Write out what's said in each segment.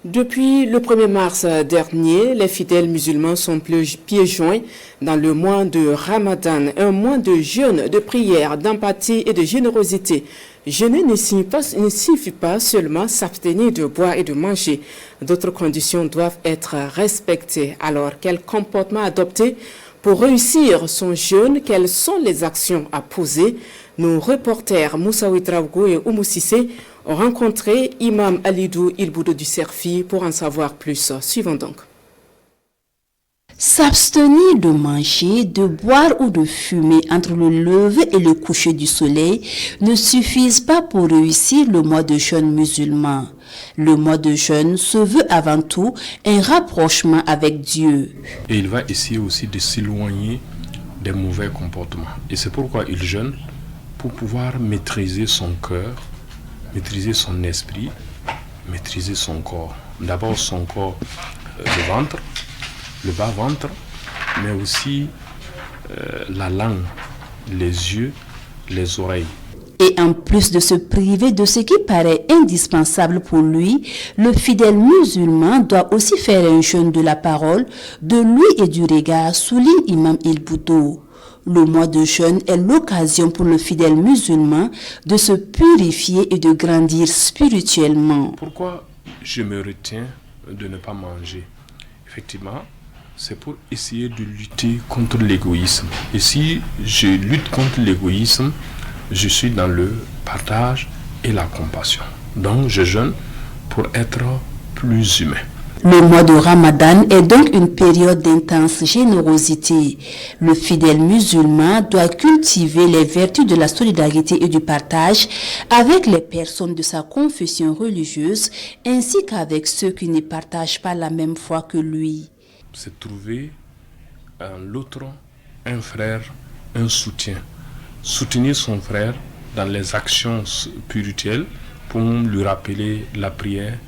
Depuis le 1er mars dernier, les fidèles musulmans sont pieds joints dans le mois de Ramadan, un mois de jeûne, de prière, d'empathie et de générosité. Jeûner ne signifie pas seulement s'abstenir de boire et de manger. D'autres conditions doivent être respectées. Alors, quel comportement adopter pour réussir son jeûne? Quelles sont les actions à poser? Nos reporters Moussa Ouedraogo et Oumou Sissé ont rencontré Imam Alidou Ilboudou du Serfi pour en savoir plus. Suivons donc. S'abstenir de manger, de boire ou de fumer entre le lever et le coucher du soleil ne suffisent pas pour réussir le mois de jeûne musulman. Le mois de jeûne se veut avant tout un rapprochement avec Dieu. Et il va essayer aussi de s'éloigner des mauvais comportements. Et c'est pourquoi il jeûne, pour pouvoir maîtriser son cœur, maîtriser son esprit, maîtriser son corps. D'abord son corps, le ventre, le bas-ventre, mais aussi la langue, les yeux, les oreilles. Et en plus de se priver de ce qui paraît indispensable pour lui, le fidèle musulman doit aussi faire un jeûne de la parole, de l'ouïe et du regard, souligne Imam Ilboudou. Le mois de jeûne est l'occasion pour le fidèle musulman de se purifier et de grandir spirituellement. Pourquoi je me retiens de ne pas manger? Effectivement, c'est pour essayer de lutter contre l'égoïsme. Et si je lutte contre l'égoïsme, je suis dans le partage et la compassion. Donc je jeûne pour être plus humain. Le mois de Ramadan est donc une période d'intense générosité. Le fidèle musulman doit cultiver les vertus de la solidarité et du partage avec les personnes de sa confession religieuse ainsi qu'avec ceux qui ne partagent pas la même foi que lui. C'est trouver en l'autre un frère, un soutien. Soutenir son frère dans les actions spirituelles pour lui rappeler la prière,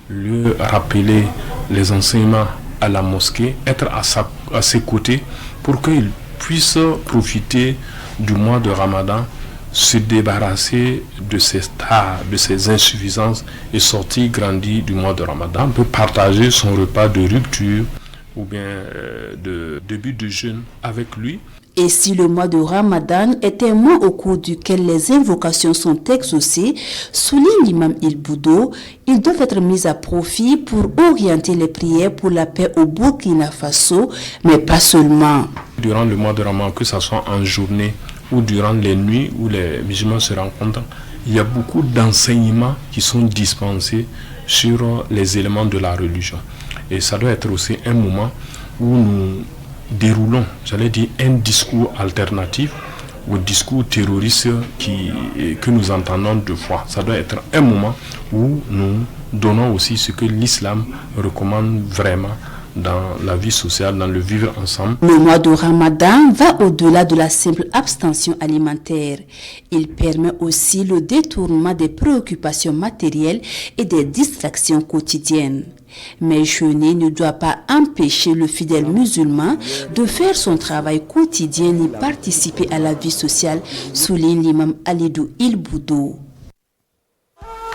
lui rappeler les enseignements à la mosquée, être à ses côtés pour qu'il puisse profiter du mois de Ramadan, se débarrasser de ses tares, de ses insuffisances et sortir grandi du mois de Ramadan, peut partager son repas de rupture ou bien de début de jeûne avec lui. Et si le mois de Ramadan est un mois au cours duquel les invocations sont exaucées, souligne l'imam Ilboudou, ils doivent être mis à profit pour orienter les prières pour la paix au Burkina Faso, mais pas seulement. Durant le mois de Ramadan, que ce soit en journée ou durant les nuits où les musulmans se rencontrent, il y a beaucoup d'enseignements qui sont dispensés sur les éléments de la religion. Et ça doit être aussi un moment où nous déroulons, j'allais dire, un discours alternatif au discours terroriste que nous entendons deux fois. Ça doit être un moment où nous donnons aussi ce que l'islam recommande vraiment dans la vie sociale, dans le vivre ensemble. Le mois de Ramadan va au-delà de la simple abstention alimentaire. Il permet aussi le détournement des préoccupations matérielles et des distractions quotidiennes. Mais jeûner ne doit pas empêcher le fidèle musulman de faire son travail quotidien ni participer à la vie sociale, souligne l'imam Alidou Ilboudou.